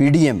PDM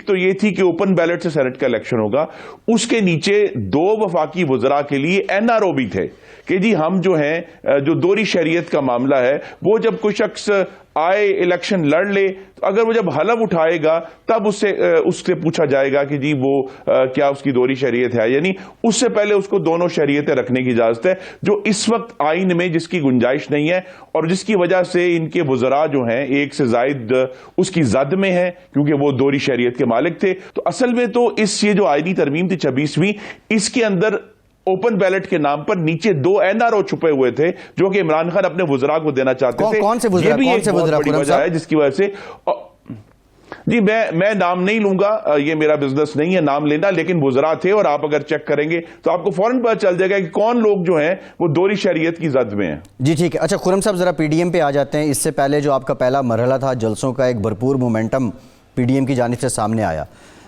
ایک تو یہ تھی کہ اوپن بیلٹ سے سینٹ کا الیکشن ہوگا، اس کے نیچے 2 وفاقی وزراء کے لیے NRO بھی تھے کہ جی ہم جو ہیں جو دوہری شہریت کا معاملہ ہے وہ جب کوئی شخص آئے الیکشن لڑ لے تو اگر وہ جب حلف اٹھائے گا تب اس سے پوچھا جائے گا کہ جی وہ کیا اس کی دوہری شہریت ہے، یعنی اس سے پہلے اس کو دونوں شہریتیں رکھنے کی اجازت ہے، جو اس وقت آئین میں جس کی گنجائش نہیں ہے اور جس کی وجہ سے ان کے وزراء جو ہیں ایک سے زائد اس کی زد میں ہیں کیونکہ وہ دوہری شہریت کے مالک تھے۔ تو اصل میں تو یہ جو آئینی ترمیم تھی 26ویں، اس کے اندر اوپن بیلٹ کے نام پر نیچے 2 NRO چھپے ہوئے تھے جو کہ عمران خان اپنے وزراء کو دینا چاہتے تھے۔ کون سے وزراء؟ یہ بھی ایک بہت بڑی وجہ ہے جس کی وجہ سے جی میں نام نہیں لوں گا، یہ میرا بزنس نہیں ہے نام لینا، لیکن وزراء تھے اور آپ اگر چیک کریں گے تو آپ کو فوراً پتہ چل جائے گا کہ کون لوگ جو ہیں وہ دوہری شہریت کی زد میں ہیں۔ جی ٹھیک ہے، اچھا خرم صاحب ذرا PDM پہ آ جاتے ہیں۔ اس سے پہلے جو آپ کا پہلا مرحلہ تھا جلسوں کا، ایک بھرپور مومنٹم PDM کی جانب سے سامنے آیا،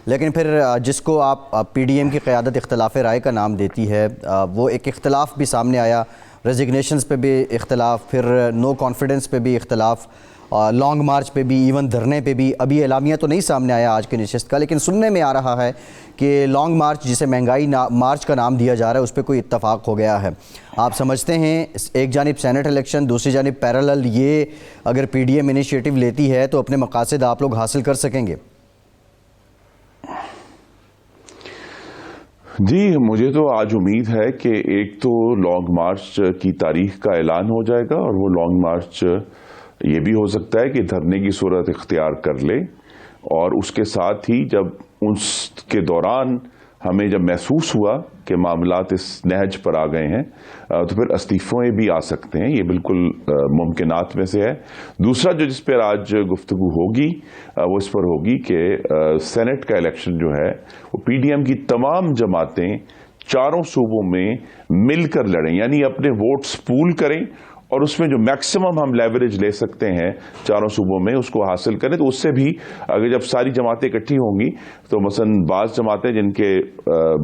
لیکن پھر جس کو آپ PDM کی قیادت اختلاف رائے کا نام دیتی ہے، وہ ایک اختلاف بھی سامنے آیا، ریزگنیشنز پہ بھی اختلاف، پھر نو کانفیڈنس پہ بھی اختلاف، لانگ مارچ پہ بھی، ایون دھرنے پہ بھی۔ ابھی اعلامیہ تو نہیں سامنے آیا آج کی نشست کا، لیکن سننے میں آ رہا ہے کہ لانگ مارچ جسے مہنگائی مارچ کا نام دیا جا رہا ہے اس پہ کوئی اتفاق ہو گیا ہے۔ آپ سمجھتے ہیں ایک جانب سینٹ الیکشن، دوسری جانب پیرالل، یہ اگر PDM انیشیٹو لیتی ہے تو اپنے مقاصد آپ لوگ حاصل کر سکیں گے؟ جی مجھے تو آج امید ہے کہ ایک تو لانگ مارچ کی تاریخ کا اعلان ہو جائے گا، اور وہ لانگ مارچ یہ بھی ہو سکتا ہے کہ دھرنے کی صورت اختیار کر لے، اور اس کے ساتھ ہی جب اس کے دوران ہمیں جب محسوس ہوا کہ معاملات اس نہج پر آ گئے ہیں تو پھر استعفے بھی آ سکتے ہیں، یہ بالکل ممکنات میں سے ہے۔ دوسرا جو جس پر آج گفتگو ہوگی وہ اس پر ہوگی کہ سینٹ کا الیکشن جو ہے وہ PDM کی تمام جماعتیں 4 صوبوں میں مل کر لڑیں، یعنی اپنے ووٹس پول کریں اور اس میں جو میکسیمم ہم لیوریج لے سکتے ہیں 4 صوبوں میں اس کو حاصل کریں۔ تو اس سے بھی اگر جب ساری جماعتیں اکٹھی ہوں گی تو مثلا بعض جماعتیں جن کے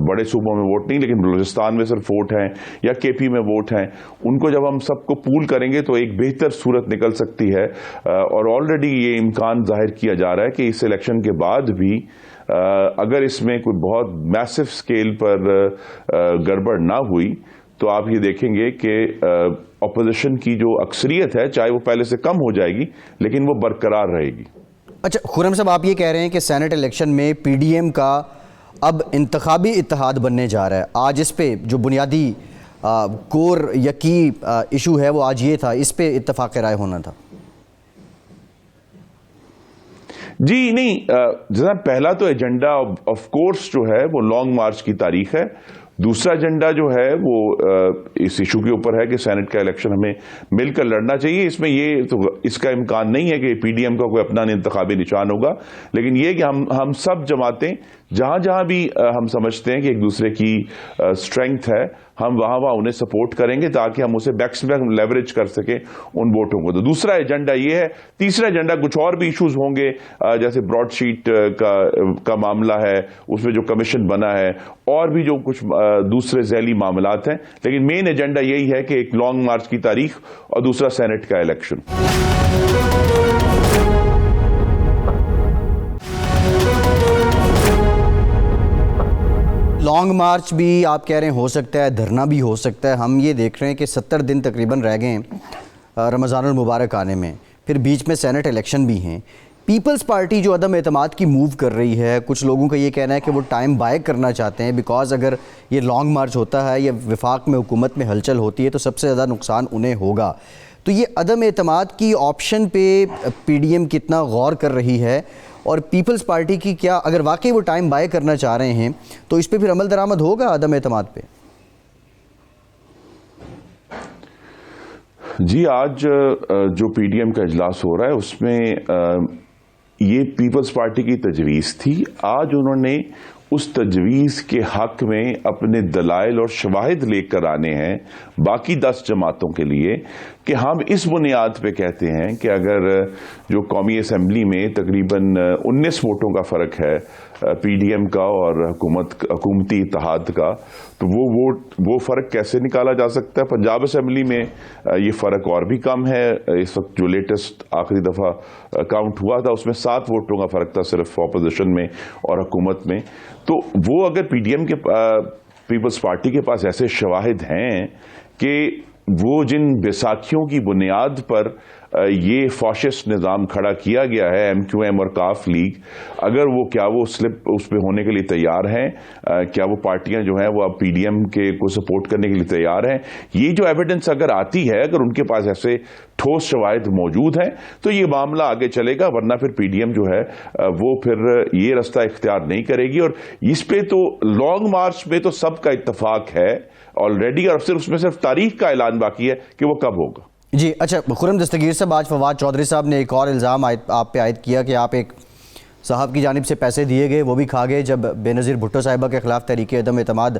بڑے صوبوں میں ووٹ نہیں لیکن بلوچستان میں صرف ووٹ ہیں یا KP میں ووٹ ہیں، ان کو جب ہم سب کو پول کریں گے تو ایک بہتر صورت نکل سکتی ہے، اور آلریڈی یہ امکان ظاہر کیا جا رہا ہے کہ اس الیکشن کے بعد بھی اگر اس میں کوئی بہت میسو اسکیل پر گڑبڑ نہ ہوئی تو آپ یہ دیکھیں گے کہ اپوزیشن کی جو اکثریت ہے چاہے وہ پہلے سے کم ہو جائے گی لیکن وہ برقرار رہے گی۔ اچھا خرم صاحب، آپ یہ کہہ رہے ہیں کہ سینٹ الیکشن میں PDM کا اب انتخابی اتحاد بننے جا رہا ہے۔ آج اس پہ جو بنیادی کور یقی ایشو ہے وہ آج یہ تھا، اس پہ اتفاق رائے ہونا تھا۔ جی نہیں، جناب پہلا تو ایجنڈا آف کورس جو ہے وہ لانگ مارچ کی تاریخ ہے۔ دوسرا ایجنڈا جو ہے وہ اس ایشو کے اوپر ہے کہ سینٹ کا الیکشن ہمیں مل کر لڑنا چاہیے۔ اس میں یہ تو اس کا امکان نہیں ہے کہ PDM کا کوئی اپنا انتخابی نشان ہوگا، لیکن یہ کہ ہم سب جماعتیں جہاں جہاں بھی ہم سمجھتے ہیں کہ ایک دوسرے کی اسٹرینگتھ ہے ہم وہاں انہیں سپورٹ کریں گے تاکہ ہم اسے میکسیمم لیوریج کر سکیں ان ووٹوں کو۔ تو دوسرا ایجنڈا یہ ہے۔ تیسرا ایجنڈا کچھ اور بھی ایشوز ہوں گے، جیسے براڈ شیٹ کا معاملہ ہے، اس میں جو کمیشن بنا ہے، اور بھی جو کچھ دوسرے ذیلی معاملات ہیں، لیکن مین ایجنڈا یہی ہے کہ ایک لانگ مارچ کی تاریخ اور دوسرا سینٹ کا الیکشن۔ لانگ مارچ بھی آپ کہہ رہے ہیں ہو سکتا ہے، دھرنا بھی ہو سکتا ہے۔ ہم یہ دیکھ رہے ہیں کہ 70 دن تقریباً رہ گئے ہیں رمضان المبارک آنے میں، پھر بیچ میں سینٹ الیکشن بھی ہیں۔ پیپلز پارٹی جو عدم اعتماد کی موو کر رہی ہے، کچھ لوگوں کا یہ کہنا ہے کہ وہ ٹائم بائی کرنا چاہتے ہیں، بیکاز اگر یہ لانگ مارچ ہوتا ہے یا وفاق میں حکومت میں ہلچل ہوتی ہے تو سب سے زیادہ نقصان انہیں ہوگا۔ تو یہ عدم اعتماد کی آپشن پہ PDM کتنا غور کر رہی ہے، اور پیپلز پارٹی کی کیا اگر واقعی وہ ٹائم بائی کرنا چاہ رہے ہیں تو اس پہ پھر عمل درآمد ہوگا عدم اعتماد پہ؟ جی آج جو PDM کا اجلاس ہو رہا ہے اس میں یہ پیپلز پارٹی کی تجویز تھی۔ آج انہوں نے اس تجویز کے حق میں اپنے دلائل اور شواہد لے کر آنے ہیں باقی 10 جماعتوں کے لیے کہ ہم اس بنیاد پہ کہتے ہیں کہ اگر جو قومی اسمبلی میں تقریباً 19 ووٹوں کا فرق ہے پی ڈی ایم کا اور حکومتی اتحاد کا، تو وہ فرق کیسے نکالا جا سکتا ہے؟ پنجاب اسمبلی میں یہ فرق اور بھی کم ہے. اس وقت جو لیٹسٹ آخری دفعہ کاؤنٹ ہوا تھا اس میں 7 ووٹوں کا فرق تھا صرف اپوزیشن میں اور حکومت میں. تو وہ اگر پی ڈی ایم کے پیپلز پارٹی کے پاس ایسے شواہد ہیں کہ وہ جن بیساکھیوں کی بنیاد پر یہ فاشسٹ نظام کھڑا کیا گیا ہے، ایم کیو ایم اور کاف لیگ، اگر وہ سلپ اس پہ ہونے کے لیے تیار ہیں، کیا وہ پارٹیاں جو ہیں وہ اب پی ڈی ایم کو سپورٹ کرنے کے لیے تیار ہیں؟ یہ جو ایویڈنس اگر آتی ہے، اگر ان کے پاس ایسے ٹھوس شواہد موجود ہیں تو یہ معاملہ آگے چلے گا، ورنہ پھر پی ڈی ایم جو ہے وہ پھر یہ رستہ اختیار نہیں کرے گی. اور اس پہ تو لانگ مارچ میں تو سب کا اتفاق ہے آلریڈی، اور صرف اس میں صرف تاریخ کا اعلان باقی ہے کہ وہ کب ہوگا. جی اچھا خرم دستگیر صاحب، آج فواد چودھری صاحب نے ایک اور الزام آپ پہ عائد کیا کہ آپ ایک صاحب کی جانب سے پیسے دیے گئے، وہ بھی کھا گئے جب بے نظیر بھٹو صاحبہ کے خلاف تحریک عدم اعتماد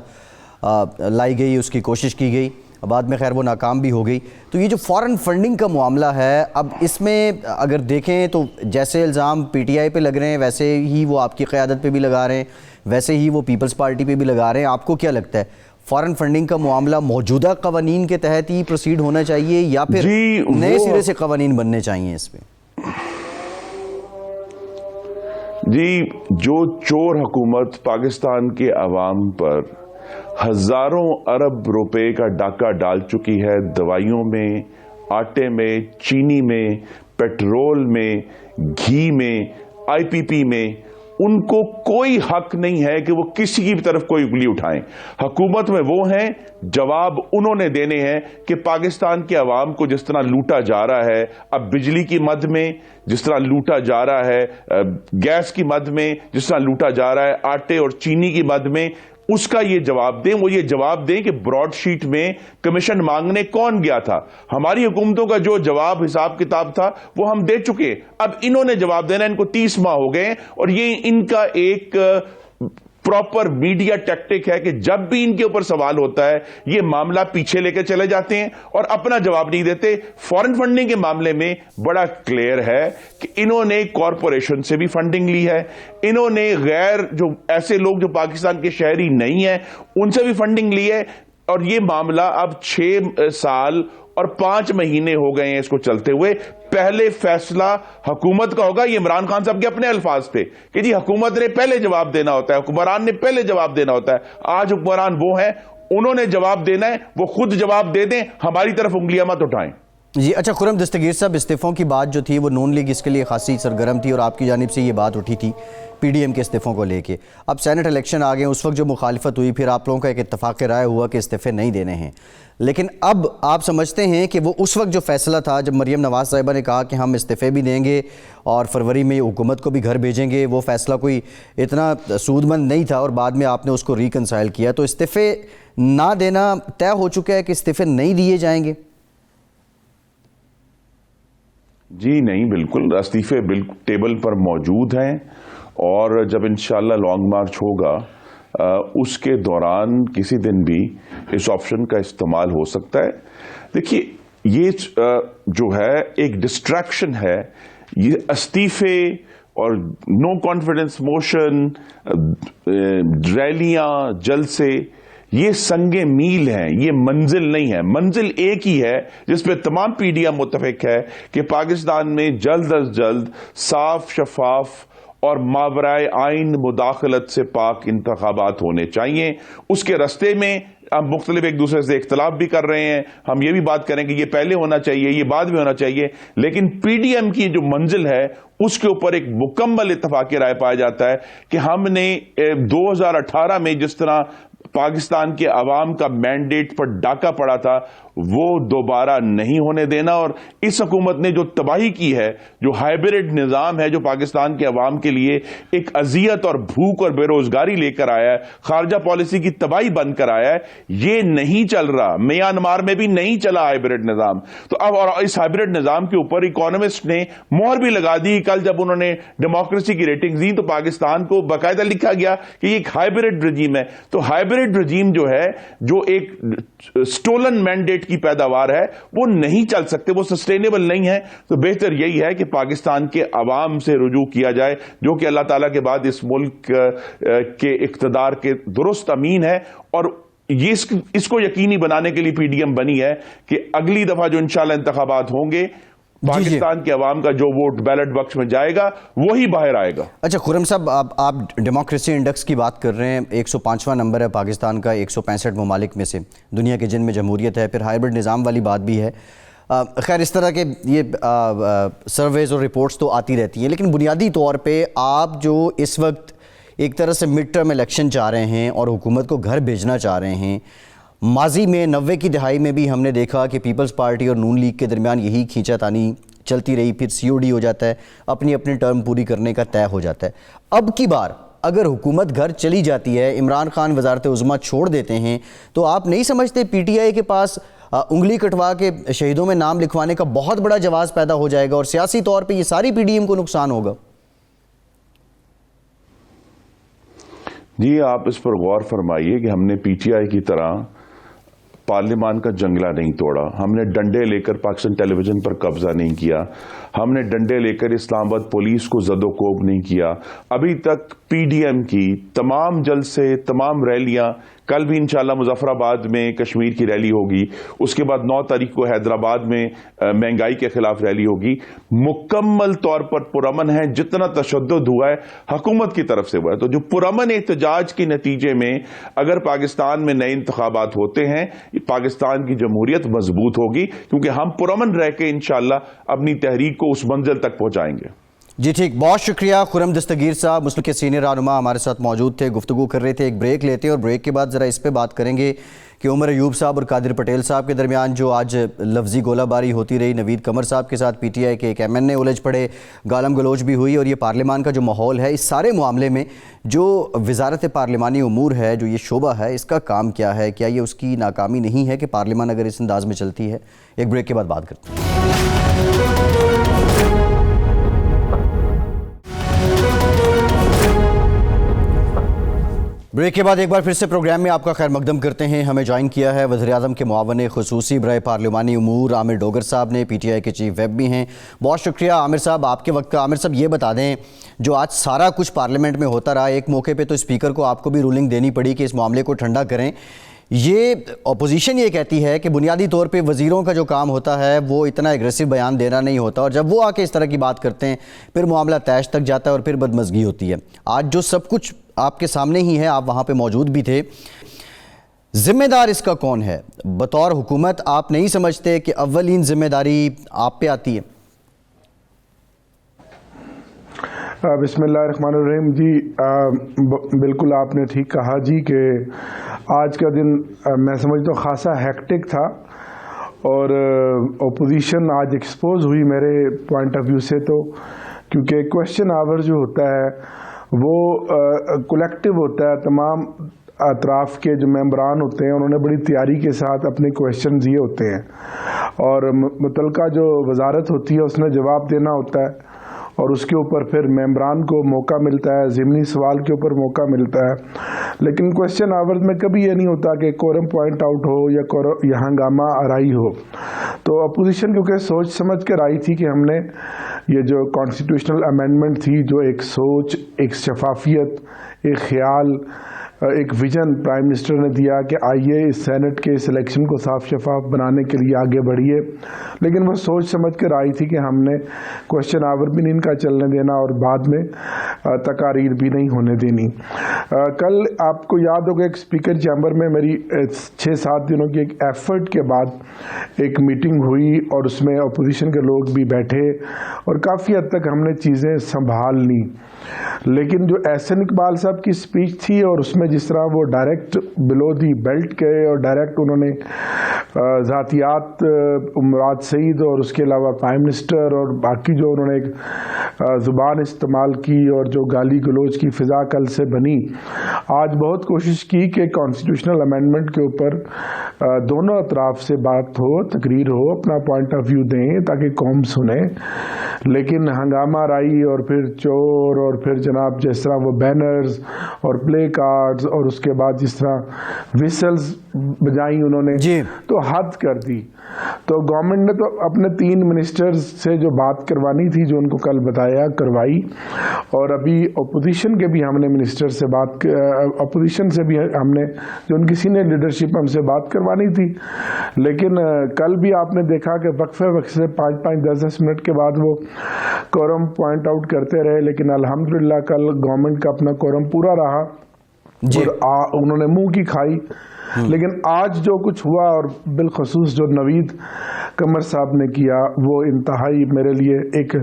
لائی گئی، اس کی کوشش کی گئی، بعد میں خیر وہ ناکام بھی ہو گئی. تو یہ جو فارن فنڈنگ کا معاملہ ہے، اب اس میں اگر دیکھیں تو جیسے الزام پی ٹی آئی پہ لگ رہے ہیں ویسے ہی وہ آپ کی قیادت پہ بھی لگا رہے ہیں، ویسے ہی وہ پیپلز پارٹی پہ بھی لگا رہے ہیں. آپ کو کیا لگتا ہے فارن فنڈنگ کا معاملہ موجودہ قوانین کے تحت ہی پروسیڈ ہونا چاہیے یا پھر نئے سرے سے قوانین بننے چاہیے اس پہ؟ جی، جو چور حکومت پاکستان کے عوام پر ہزاروں ارب روپے کا ڈاکہ ڈال چکی ہے، دوائیوں میں، آٹے میں، چینی میں، پیٹرول میں، گھی میں، آئی پی پی میں، ان کو کوئی حق نہیں ہے کہ وہ کسی کی طرف کوئی انگلی اٹھائیں. حکومت میں وہ ہیں، جواب انہوں نے دینے ہیں کہ پاکستان کے عوام کو جس طرح لوٹا جا رہا ہے، اب بجلی کی مد میں جس طرح لوٹا جا رہا ہے، گیس کی مد میں جس طرح لوٹا جا رہا ہے، آٹے اور چینی کی مد میں، اس کا یہ جواب دیں. وہ یہ جواب دیں کہ براڈ شیٹ میں کمیشن مانگنے کون گیا تھا. ہماری حکومتوں کا جو جواب حساب کتاب تھا وہ ہم دے چکے، اب انہوں نے جواب دینا. ان کو 30 ماہ ہو گئے اور یہ ان کا ایک پراپر میڈیا ٹیکٹک ہے کہ جب بھی ان کے اوپر سوال ہوتا ہے یہ معاملہ پیچھے لے کے چلے جاتے ہیں اور اپنا جواب نہیں دیتے. فارن فنڈنگ کے معاملے میں بڑا کلیئر ہے کہ انہوں نے کارپوریشن سے بھی فنڈنگ لی ہے، انہوں نے غیر جو ایسے لوگ جو پاکستان کے شہری نہیں ہیں ان سے بھی فنڈنگ لی ہے. اور یہ معاملہ اب 6 سال اور 5 مہینے ہو گئے ہیں اس کو چلتے ہوئے. پہلے فیصلہ حکومت کا ہوگا، یہ عمران خان صاحب کے اپنے الفاظ تھے کہ جی حکومت نے پہلے جواب دینا ہوتا ہے، حکمران نے پہلے جواب دینا ہوتا ہے. آج حکمران وہ ہیں، انہوں نے جواب دینا ہے، وہ خود جواب دے دیں، ہماری طرف انگلیاں مت اٹھائیں. جی اچھا خرم دستگیر صاحب، استعفوں کی بات جو تھی وہ نون لیگ اس کے لیے خاصی سرگرم تھی اور آپ کی جانب سے یہ بات اٹھی تھی پی ڈی ایم کے استعفوں کو لے کے. اب سینٹ الیکشن آ گئے، اس وقت جو مخالفت ہوئی پھر آپ لوگوں کا ایک اتفاق رائے ہوا کہ استعفے نہیں دینے ہیں، لیکن اب آپ سمجھتے ہیں کہ وہ اس وقت جو فیصلہ تھا جب مریم نواز صاحبہ نے کہا کہ ہم استعفے بھی دیں گے اور فروری میں حکومت کو بھی گھر بھیجیں گے، وہ فیصلہ کوئی اتنا سود مند نہیں تھا اور بعد میں آپ نے اس کو ریکنسائل کیا، تو استعفے نہ دینا طے ہو چکا ہے کہ استعفے نہیں دیے جائیں گے؟ جی نہیں، بالکل استعفے بالکل ٹیبل پر موجود ہیں اور جب انشاءاللہ لانگ مارچ ہوگا اس کے دوران کسی دن بھی اس آپشن کا استعمال ہو سکتا ہے. دیکھیے یہ جو ہے ایک ڈسٹریکشن ہے، یہ استعفے اور نو کانفیڈنس موشن، ریلیاں، جلسے، یہ سنگ میل ہیں، یہ منزل نہیں ہے. منزل ایک ہی ہے جس پہ تمام پی ڈی ایم متفق ہے کہ پاکستان میں جلد از جلد صاف، شفاف اور ماورائے آئین مداخلت سے پاک انتخابات ہونے چاہیے. اس کے رستے میں ہم مختلف ایک دوسرے سے اختلاف بھی کر رہے ہیں، ہم یہ بھی بات کریں کہ یہ پہلے ہونا چاہیے، یہ بعد میں ہونا چاہیے، لیکن پی ڈی ایم کی جو منزل ہے اس کے اوپر ایک مکمل اتفاق رائے پایا جاتا ہے کہ ہم نے 2018 میں جس طرح پاکستان کے عوام کا مینڈیٹ پر ڈاکہ پڑا تھا وہ دوبارہ نہیں ہونے دینا. اور اس حکومت نے جو تباہی کی ہے، جو ہائبرڈ نظام ہے جو پاکستان کے عوام کے لیے ایک اذیت اور بھوک اور بے روزگاری لے کر آیا ہے، خارجہ پالیسی کی تباہی بن کر آیا ہے، یہ نہیں چل رہا. میانمار میں بھی نہیں چلا ہائبرڈ نظام. تو اب اور اس ہائبرڈ نظام کے اوپر اکانومسٹ نے مہر بھی لگا دی. کل جب انہوں نے ڈیموکریسی کی ریٹنگ دی تو پاکستان کو باقاعدہ لکھا گیا کہ یہ ایک ہائبرڈ رجیم ہے. تو ہائبرڈ ہائبرڈ رجیم جو ہے، جو ایک سٹولن مینڈیٹ کی پیداوار ہے، وہ نہیں چل سکتے، وہ سسٹینیبل نہیں ہے. تو بہتر یہی ہے کہ پاکستان کے عوام سے رجوع کیا جائے، جو کہ اللہ تعالیٰ کے بعد اس ملک کے اقتدار کے درست امین ہے. اور یہ اس کو یقینی بنانے کے لیے پی ڈی ایم بنی ہے کہ اگلی دفعہ جو انشاءاللہ انتخابات ہوں گے، پاکستان کے عوام کا جو ووٹ بیلٹ باکس میں جائے گا وہی باہر آئے گا. اچھا خرم صاحب، آپ ڈیموکریسی انڈیکس کی بات کر رہے ہیں. 105واں نمبر ہے پاکستان کا 165 ممالک میں سے دنیا کے جن میں جمہوریت ہے. پھر ہائبرڈ نظام والی بات بھی ہے. خیر اس طرح کے یہ سرویز اور رپورٹس تو آتی رہتی ہیں، لیکن بنیادی طور پہ آپ جو اس وقت ایک طرح سے مڈ ٹرم الیکشن چاہ رہے ہیں اور حکومت کو گھر بھیجنا چاہ رہے ہیں، ماضی میں 90 کی دہائی میں بھی ہم نے دیکھا کہ پیپلز پارٹی اور نون لیگ کے درمیان یہی کھینچا تانی چلتی رہی، پھر سی او ڈی ہو جاتا ہے، اپنی ٹرم پوری کرنے کا طے ہو جاتا ہے. اب کی بار اگر حکومت گھر چلی جاتی ہے، عمران خان وزارت عظمیٰ چھوڑ دیتے ہیں، تو آپ نہیں سمجھتے پی ٹی آئی کے پاس انگلی کٹوا کے شہیدوں میں نام لکھوانے کا بہت بڑا جواز پیدا ہو جائے گا اور سیاسی طور پہ یہ ساری پی ڈی ایم کو نقصان ہوگا؟ جی آپ اس پر غور فرمائیے کہ ہم نے پی ٹی آئی کی طرح پارلیمان کا جنگلہ نہیں توڑا، ہم نے ڈنڈے لے کر پاکستان ٹیلی ویژن پر قبضہ نہیں کیا، ہم نے ڈنڈے لے کر اسلام آباد پولیس کو زد و کوب نہیں کیا. ابھی تک پی ڈی ایم کی تمام جلسے، تمام ریلیاں، کل بھی انشاءاللہ مظفر آباد میں کشمیر کی ریلی ہوگی، اس کے بعد 9 تاریخ کو حیدرآباد میں مہنگائی کے خلاف ریلی ہوگی، مکمل طور پر پرامن ہے. جتنا تشدد ہوا ہے حکومت کی طرف سے ہوا ہے. تو جو پرامن احتجاج کے نتیجے میں اگر پاکستان میں نئے انتخابات ہوتے ہیں، پاکستان کی جمہوریت مضبوط ہوگی، کیونکہ ہم پرامن رہ کے انشاءاللہ اپنی تحریک کو اس منزل تک پہنچائیں گے. جی ٹھیک، بہت شکریہ. خرم دستگیر صاحب مسلم کے سینئر رہنما ہمارے ساتھ موجود تھے، گفتگو کر رہے تھے. ایک بریک لیتے ہیں اور بریک کے بعد ذرا اس پہ بات کریں گے کہ عمر ایوب صاحب اور قادر پٹیل صاحب کے درمیان جو آج لفظی گولہ باری ہوتی رہی، نوید قمر صاحب کے ساتھ پی ٹی آئی کے ایک ایم این اے الجھ پڑے، گالم گلوچ بھی ہوئی، اور یہ پارلیمان کا جو ماحول ہے، اس سارے معاملے میں جو وزارت پارلیمانی امور ہے، جو یہ شعبہ ہے، اس کا کام کیا ہے؟ کیا یہ اس کی ناکامی نہیں ہے کہ پارلیمان اگر اس انداز میں چلتی ہے؟ ایک بریک کے بعد بات کرتے ہیں. بریک کے بعد ایک بار پھر سے پروگرام میں آپ کا خیر مقدم کرتے ہیں. ہمیں جوائن کیا ہے وزیراعظم کے معاون خصوصی برائے پارلیمانی امور عامر ڈوگر صاحب نے، پی ٹی آئی کے چیف ویب بھی ہیں. بہت شکریہ عامر صاحب آپ کے وقت کا. عامر صاحب یہ بتا دیں، جو آج سارا کچھ پارلیمنٹ میں ہوتا رہا، ایک موقع پہ تو اسپیکر کو آپ کو بھی رولنگ دینی پڑی کہ اس معاملے کو ٹھنڈا کریں. یہ اپوزیشن یہ کہتی ہے کہ بنیادی طور پہ وزیروں کا جو کام ہوتا ہے وہ اتنا ایگریسو بیان دینا نہیں ہوتا، اور جب وہ آ کے اس طرح کی بات کرتے ہیں پھر معاملہ طیش تک جاتا ہے اور پھر بدمزگی ہوتی ہے. آج جو سب کچھ آپ کے سامنے ہی ہے، آپ وہاں پہ موجود بھی تھے، ذمہ دار اس کا کون ہے؟ بطور حکومت آپ نہیں سمجھتے کہ اولین ذمہ داری آپ پہ آتی ہے؟ بسم اللہ الرحمن الرحیم. جی بالکل آپ نے ٹھیک کہا جی کہ آج کا دن میں سمجھتا ہوں خاصا ہیکٹک تھا، اور اپوزیشن آج ایکسپوز ہوئی میرے پوائنٹ آف ویو سے. تو کیونکہ کویشچن آور جو ہوتا ہے وہ کولیکٹیو ہوتا ہے، تمام اطراف کے جو ممبران ہوتے ہیں انہوں نے بڑی تیاری کے ساتھ اپنے کویشچن دیے ہوتے ہیں، اور متعلقہ جو وزارت ہوتی ہے اس نے جواب دینا ہوتا ہے، اور اس کے اوپر پھر ممبران کو موقع ملتا ہے، ضمنی سوال کے اوپر موقع ملتا ہے. لیکن کویشچن آورز میں کبھی یہ نہیں ہوتا کہ کورم پوائنٹ آؤٹ ہو یا ہنگامہ آرائی ہو. تو اپوزیشن کیونکہ سوچ سمجھ کر آئی تھی کہ ہم نے یہ جو کانسٹیٹیوشنل امینڈمنٹ تھی، جو ایک سوچ، ایک شفافیت، ایک خیال، ایک ویژن پرائم منسٹر نے دیا کہ آئیے اس سینٹ کے سلیکشن کو صاف شفاف بنانے کے لیے آگے بڑھیے، لیکن وہ سوچ سمجھ کر آئی تھی کہ ہم نے کویشچن آور بھی نہیں ان کا چلنے دینا اور بعد میں تقاریر بھی نہیں ہونے دینی. کل آپ کو یاد ہوگا ایک اسپیکر چیمبر میں میری 6-7 دنوں کی ایک ایفرٹ کے بعد ایک میٹنگ ہوئی، اور اس میں اپوزیشن کے لوگ بھی بیٹھے اور کافی حد تک ہم نے چیزیں سنبھال لی. لیکن جو احسن اقبال صاحب کی اسپیچ تھی، اور اس میں جس طرح وہ ڈائریکٹ بلو دی بیلٹ گئے اور ڈائریکٹ انہوں نے ذاتیات مراد سعید اور اس کے علاوہ پرائم منسٹر اور باقی جو انہوں نے ایک زبان استعمال کی، اور جو گالی گلوچ کی فضا کل سے بنی. آج بہت کوشش کی کہ کانسٹیٹیوشنل امینڈمنٹ کے اوپر دونوں اطراف سے بات ہو، تقریر ہو، اپنا پوائنٹ آف ویو دیں تاکہ قوم سنے، لیکن ہنگامہ رائی اور پھر چور اور پھر جناب جس طرح وہ بینرز اور پلے کارڈز اور اس کے بعد جس طرح وسلز بجائیں انہوں نے جی تو حد کر دی. تو گورنمنٹ نے تو اپنے 3 منسٹرز سے جو بات کروانی تھی جو ان کو کل بتایا کروائی, اور ابھی اپوزیشن کے بھی ہم نے منسٹر سے بات, اپوزیشن سے بھی ہم نے جو ان کی سینئر لیڈرشپ ہم سے بات کروانی تھی. لیکن کل بھی آپ نے دیکھا کہ وقفے سے 5-5 10 منٹ کے بعد وہ کورم پوائنٹ آؤٹ کرتے رہے, لیکن الحمدللہ کل گورنمنٹ کا اپنا کورم پورا رہا اور انہوں نے منہ کی کھائی. لیکن آج جو کچھ ہوا اور بالخصوص جو نوید قمر صاحب نے کیا وہ انتہائی میرے لیے ایک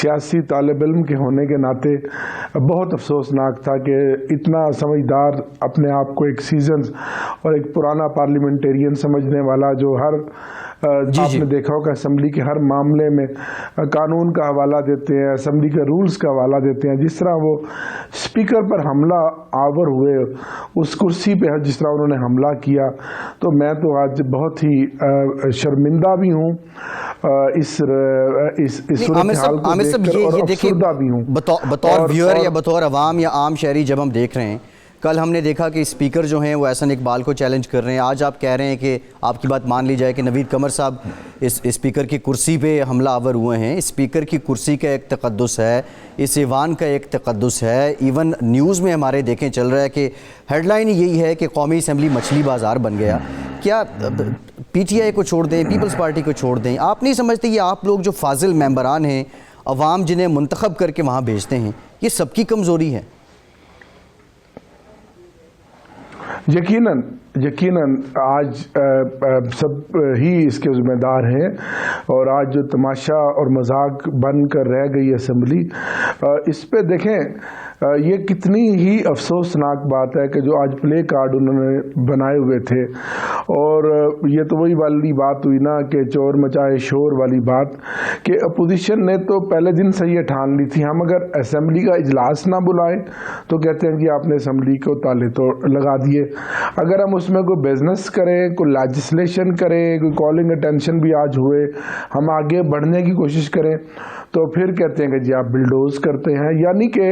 سیاسی طالب علم کے ہونے کے ناطے بہت افسوسناک تھا کہ اتنا سمجھدار, اپنے آپ کو ایک سیزنز اور ایک پرانا پارلیمنٹیرین سمجھنے والا, جو ہر آپ نے دیکھا ہوگا اسمبلی کے ہر معاملے میں قانون کا حوالہ دیتے ہیں, اسمبلی کے رولز کا حوالہ دیتے ہیں, جس طرح وہ اسپیکر پر حملہ آور ہوئے اس کرسی پہ جس طرح انہوں نے حملہ کیا, تو میں تو آج بہت ہی شرمندہ بھی ہوں اس صورتحال کو دیکھ کر اور افسردہ بھی ہوں. بطور ویور یا بطور عوام یا عام شہری جب ہم دیکھ رہے ہیں, کل ہم نے دیکھا کہ اسپیکر جو ہیں وہ احسن اقبال کو چیلنج کر رہے ہیں, آج آپ کہہ رہے ہیں کہ آپ کی بات مان لی جائے کہ نوید قمر صاحب اس اسپیکر کی کرسی پہ حملہ آور ہوئے ہیں. اسپیکر کی کرسی کا ایک تقدس ہے, اس ایوان کا ایک تقدس ہے. ایون نیوز میں ہمارے دیکھیں چل رہا ہے کہ ہیڈ لائن یہی ہے کہ قومی اسمبلی مچھلی بازار بن گیا. کیا پی ٹی آئی کو چھوڑ دیں, پیپلز پارٹی کو چھوڑ دیں, آپ نہیں سمجھتے یہ آپ لوگ جو فاضل ممبران ہیں, عوام جنہیں منتخب کر کے وہاں بھیجتے ہیں, یہ سب کی کمزوری ہے؟ یقیناً آج سب ہی اس کے ذمہ دار ہیں, اور آج جو تماشا اور مذاق بن کر رہ گئی اسمبلی, اس پہ دیکھیں یہ کتنی ہی افسوسناک بات ہے کہ جو آج پلے کارڈ انہوں نے بنائے ہوئے تھے, اور یہ تو وہی والی بات ہوئی نا کہ چور مچائے شور والی بات, کہ اپوزیشن نے تو پہلے دن سے یہ ٹھان لی تھی ہم اگر اسمبلی کا اجلاس نہ بلائیں تو کہتے ہیں کہ آپ نے اسمبلی کو تالے تو لگا دیے. اگر ہم اس میں کوئی بزنس کریں, کوئی لیجسلیشن کریں, کوئی کالنگ اٹینشن بھی آج ہوئے, ہم آگے بڑھنے کی کوشش کریں, تو پھر کہتے ہیں کہ جی آپ بلڈوز کرتے ہیں. یعنی کہ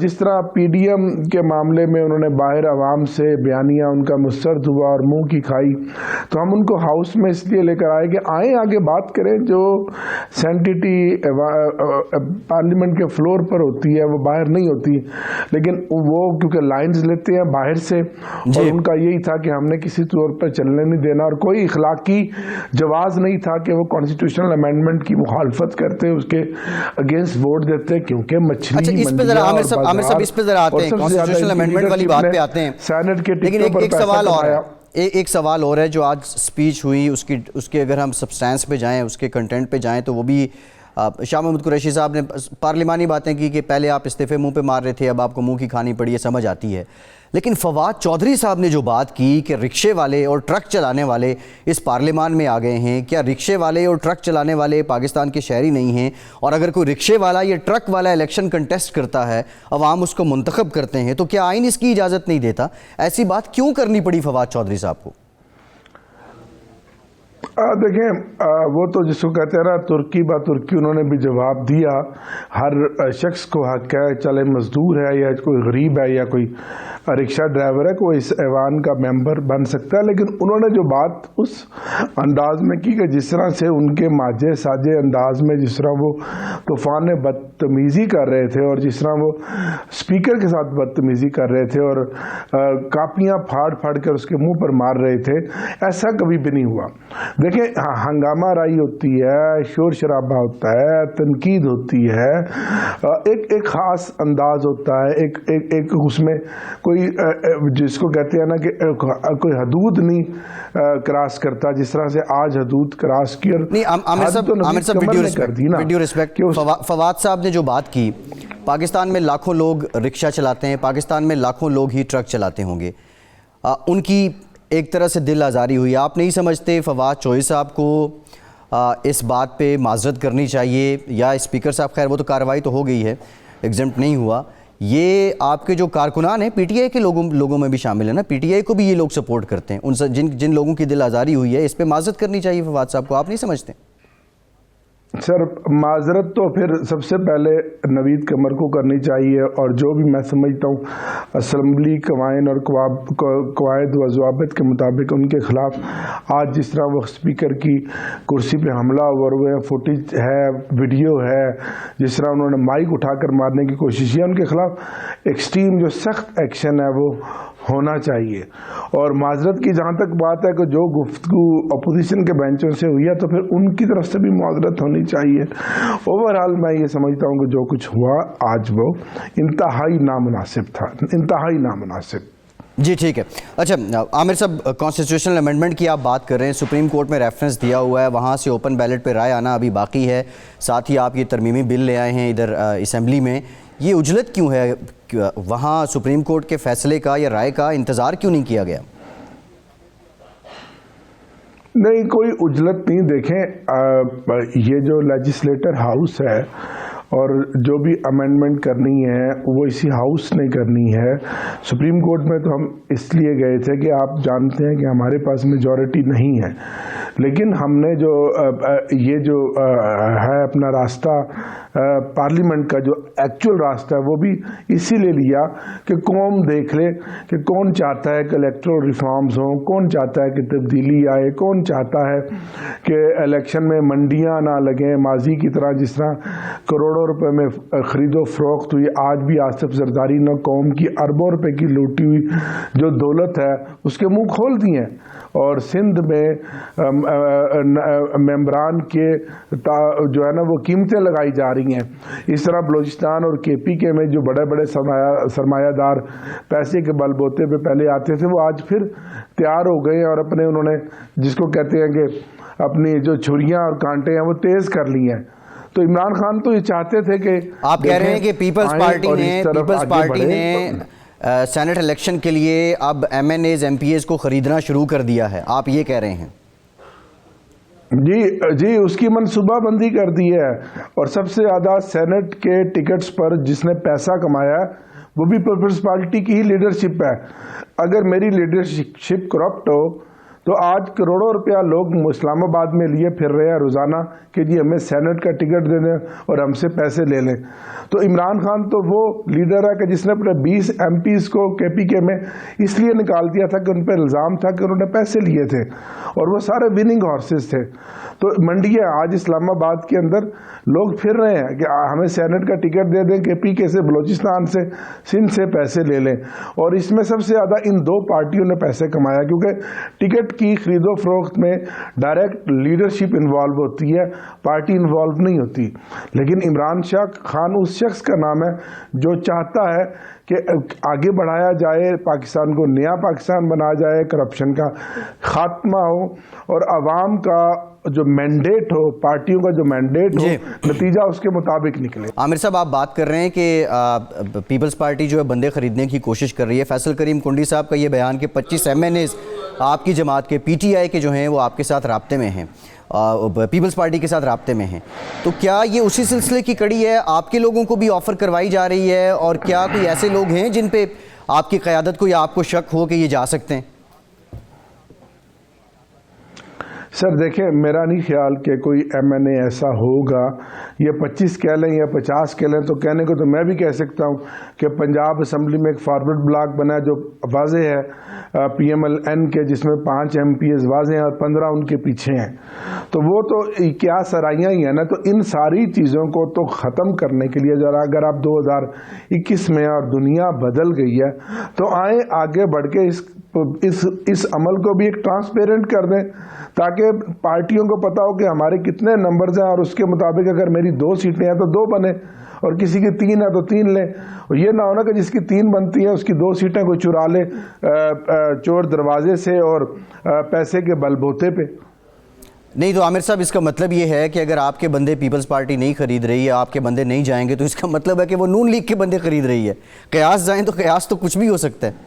جس طرح پی ڈی ایم کے معاملے میں انہوں نے باہر عوام سے بیانیہ ان کا مسترد ہوا اور منہ کی کھائی, تو ہم ان کو ہاؤس میں اس لیے لے کر آئے کہ آئیں آگے بات کریں. جو سینٹیٹی پارلیمنٹ کے فلور پر ہوتی ہے وہ باہر نہیں ہوتی, لیکن وہ کیونکہ لائنز لیتے ہیں باہر سے, اور ان کا یہی تھا کہ ہم نے کسی طور پر چلنے نہیں دینا, اور کوئی اخلاقی جواز نہیں تھا کہ وہ کانسٹیٹیوشنل امینڈمنٹ کی مخالفت کرتے, اس کے اگینسٹ ووٹ دیتے, کیونکہ مچھلی عامر صاحب اس پہ ذرا آتے ہیں, کانسٹیٹیوشنل امینڈمنٹ والی بات پہ آتے ہیں, سینٹ کے لیکن ایک سوال اور ہے جو آج سپیچ ہوئی اس کے اگر ہم سبسٹانس پہ جائیں, اس کے کنٹینٹ پہ جائیں, تو وہ بھی شاہ محمود قریشی صاحب نے پارلیمانی باتیں کی کہ پہلے آپ استعفے منہ پہ مار رہے تھے, اب آپ کو منہ کی کھانی پڑی ہے, سمجھ آتی ہے. لیکن فواد چودھری صاحب نے جو بات کی کہ رکشے والے اور ٹرک چلانے والے اس پارلیمان میں آ گئے ہیں, کیا رکشے والے اور ٹرک چلانے والے پاکستان کے شہری نہیں ہیں؟ اور اگر کوئی رکشے والا یا ٹرک والا الیکشن کنٹیسٹ کرتا ہے, عوام اس کو منتخب کرتے ہیں, تو کیا آئین اس کی اجازت نہیں دیتا؟ ایسی بات کیوں کرنی پڑی فواد چودھری صاحب کو؟ دیکھیں وہ تو جس کو کہتے ہیں نا ترکی با ترکی, انہوں نے بھی جواب دیا. ہر شخص کو حق ہے, چلے مزدور ہے یا کوئی غریب ہے یا کوئی رکشہ ڈرائیور ہے, کوئی اس ایوان کا ممبر بن سکتا ہے. لیکن انہوں نے جو بات اس انداز میں کی کہ جس طرح سے ان کے ماجے ساجے انداز میں جس طرح وہ طوفان بدتمیزی کر رہے تھے, اور جس طرح وہ اسپیکر کے ساتھ بدتمیزی کر رہے تھے اور کاپیاں پھاڑ پھاڑ کر اس کے منہ پر مار رہے تھے, ایسا کبھی بھی نہیں ہوا. دیکھیں ہنگامہ رائی ہوتی ہے, شور شرابہ ہوتا ہے, تنقید ہوتی ہے, ایک خاص انداز ہوتا ہے, ایک اس میں کوئی جس کو کہتے ہیں نا کہ کوئی حدود نہیں کراس کرتا, جس طرح سے آج حدود کراس کی. فواد صاحب نے جو بات کی, پاکستان میں لاکھوں لوگ رکشہ چلاتے ہیں, پاکستان میں لاکھوں لوگ ہی ٹرک چلاتے ہوں گے, ان کی ایک طرح سے دل آزاری ہوئی. آپ نہیں سمجھتے فواد چودھری صاحب کو اس بات پہ معذرت کرنی چاہیے, یا اسپیکر صاحب, خیر وہ تو کارروائی تو ہو گئی ہے, ایگزمپٹ نہیں ہوا, یہ آپ کے جو کارکنان ہیں پی ٹی آئی کے لوگوں میں بھی شامل ہیں نا, پی ٹی آئی کو بھی یہ لوگ سپورٹ کرتے ہیں, ان سے جن لوگوں کی دل آزاری ہوئی ہے, اس پہ معذرت کرنی چاہیے فواد صاحب کو, آپ نہیں سمجھتے؟ سر معذرت تو پھر سب سے پہلے نوید قمر کو کرنی چاہیے، اور جو بھی میں سمجھتا ہوں اسمبلی قوانین اور قواعد و ضوابط کے مطابق ان کے خلاف آج جس طرح وہ اسپیکر کی کرسی پہ حملہ آور ہوئے ہیں، فوٹیج ہے، ویڈیو ہے، جس طرح انہوں نے مائک اٹھا کر مارنے کی کوشش کی، ان کے خلاف ایکسٹریم جو سخت ایکشن ہے وہ ہونا چاہیے۔ اور معذرت کی جہاں تک بات ہے کہ جو گفتگو اپوزیشن کے بینچوں سے ہوئی ہے تو پھر ان کی طرف سے بھی معذرت ہونی چاہیے۔ اوورآل میں یہ سمجھتا ہوں کہ جو کچھ ہوا آج وہ انتہائی نامناسب تھا، انتہائی نامناسب۔ جی ٹھیک ہے۔ اچھا عامر صاحب، کانسٹیٹیوشنل امینڈمنٹ کی آپ بات کر رہے ہیں، سپریم کورٹ میں ریفرنس دیا ہوا ہے، وہاں سے اوپن بیلٹ پہ رائے آنا ابھی باقی ہے، ساتھ ہی آپ یہ ترمیمی بل لے آئے ہیں ادھر اسمبلی میں، یہ عجلت کیوں ہے؟ وہاں سپریم کورٹ کے فیصلے کا یا رائے کا انتظار کیوں نہیں کیا گیا؟ نہیں، کوئی عجلت نہیں۔ دیکھیں، یہ جو لیجسلیٹر ہاؤس ہے اور جو بھی امینڈمنٹ کرنی ہے وہ اسی ہاؤس نے کرنی ہے۔ سپریم کورٹ میں تو ہم اس لیے گئے تھے کہ آپ جانتے ہیں کہ ہمارے پاس میجورٹی نہیں ہے، لیکن ہم نے جو یہ جو ہے اپنا راستہ پارلیمنٹ کا جو ایکچول راستہ ہے وہ بھی اسی لیے لیا کہ قوم دیکھ لے کہ کون چاہتا ہے کہ الیکٹرل ریفارمز ہوں، کون چاہتا ہے کہ تبدیلی آئے، کون چاہتا ہے کہ الیکشن میں منڈیاں نہ لگیں ماضی کی طرح، جس طرح کروڑوں روپے میں خرید و فروخت ہوئی۔ آج بھی آصف زرداری نے قوم کی اربوں روپے کی لوٹی ہوئی جو دولت ہے اس کے منہ کھول دیے ہیں، اور سندھ میں ممبران کے جو ہے نا وہ قیمتیں لگائی جا رہی ہیں۔ اس طرح بلوچستان اور کے پی کے میں جو بڑے بڑے سرمایہ دار پیسے کے بل بوتے پہ پہلے آتے تھے وہ آج پھر تیار ہو گئے ہیں، اور اپنے انہوں نے جس کو کہتے ہیں کہ اپنی جو چھریاں اور کانٹے ہیں وہ تیز کر لی ہیں۔ تو عمران خان تو یہ چاہتے تھے کہ آپ کہہ رہے ہیں کہ پیپلز پارٹی نے سینٹ الیکشن کے لیے اب MNAs MPAs کو خریدنا شروع کر دیا ہے، آپ یہ کہہ رہے ہیں؟ جی اس کی منصوبہ بندی کر دی ہے، اور سب سے زیادہ سینٹ کے ٹکٹس پر جس نے پیسہ کمایا ہے وہ بھی پیپلز پارٹی کی ہی لیڈرشپ ہے۔ اگر میری لیڈرشپ کرپٹ ہو تو آج کروڑوں روپیہ لوگ اسلام آباد میں لیے پھر رہے ہیں روزانہ کہ جی ہمیں سینٹ کا ٹکٹ دے دیں اور ہم سے پیسے لے لیں۔ تو عمران خان تو وہ لیڈر ہے کہ جس نے اپنے 20 ایم پیز کو کے پی کے میں اس لیے نکال دیا تھا کہ ان پہ الزام تھا کہ انہوں نے پیسے لیے تھے، اور وہ سارے وننگ ہارسز تھے۔ تو منڈیاں آج اسلام آباد کے اندر لوگ پھر رہے ہیں کہ ہمیں سینٹ کا ٹکٹ دے دیں، کے پی کے سے، بلوچستان سے، سندھ سے پیسے لے لیں۔ اور اس میں سب سے زیادہ ان دو پارٹیوں نے پیسے کمایا، کیونکہ ٹکٹ کی خرید و فروخت میں ڈائریکٹ لیڈرشپ انوالو ہوتی ہے، پارٹی انوالو نہیں ہوتی۔ لیکن عمران خان اس شخص کا نام ہے جو چاہتا ہے کہ آگے بڑھایا جائے، پاکستان کو نیا پاکستان بنایا جائے، کرپشن کا خاتمہ ہو، اور عوام کا جو مینڈیٹ ہو، پارٹیوں کا جو مینڈیٹ ہو، نتیجہ اس کے مطابق نکلے۔ عامر صاحب، آپ بات کر رہے ہیں کہ پیپلز پارٹی جو ہے بندے خریدنے کی کوشش کر رہی ہے۔ فیصل کریم کنڈی صاحب کا یہ بیان کہ 25 ایم این ایز آپ کی جماعت کے، پی ٹی آئی کے جو ہیں وہ آپ کے ساتھ رابطے میں ہیں، پیپلز پارٹی کے ساتھ رابطے میں ہیں، تو کیا یہ اسی سلسلے کی کڑی ہے؟ آپ کے لوگوں کو بھی آفر کروائی جا رہی ہے، اور کیا کوئی ایسے لوگ ہیں جن پہ آپ کی قیادت کو یا آپ کو شک ہو کہ یہ جا سکتے ہیں؟ سر دیکھیں، میرا نہیں خیال کہ کوئی ایم این اے ایسا ہوگا، یہ 25 کہہ لیں یا 50 کہہ لیں، تو کہنے کو تو میں بھی کہہ سکتا ہوں کہ پنجاب اسمبلی میں ایک فارورڈ بلاک بنا ہے جو واضح ہے پی ایم ایل این کے، جس میں 5 ایم پی ایز واضح ہیں اور 15 ان کے پیچھے ہیں۔ تو وہ تو کیا سرائیاں ہی ہیں نا۔ تو ان ساری چیزوں کو تو ختم کرنے کے لیے ذرا اگر آپ 2021 میں اور دنیا بدل گئی ہے تو آئیں آگے بڑھ کے اس عمل کو بھی ایک ٹرانسپیرنٹ کر دیں، تاکہ پارٹیوں کو پتا ہو کہ ہمارے کتنے نمبرز ہیں، اور اس کے مطابق اگر میری 2 سیٹیں ہیں تو 2 بنے، اور کسی کی 3 ہے تو 3 لیں۔ اور یہ نہ ہونا کہ جس کی 3 بنتی ہیں اس کی 2 سیٹیں کوئی چرا لے چور دروازے سے اور پیسے کے بل بوتے پہ۔ نہیں تو عامر صاحب، اس کا مطلب یہ ہے کہ اگر آپ کے بندے پیپلز پارٹی نہیں خرید رہی ہے، آپ کے بندے نہیں جائیں گے، تو اس کا مطلب ہے کہ وہ نون لیگ کے بندے خرید رہی ہے۔ قیاس جائیں تو قیاس تو کچھ بھی ہو سکتا ہے۔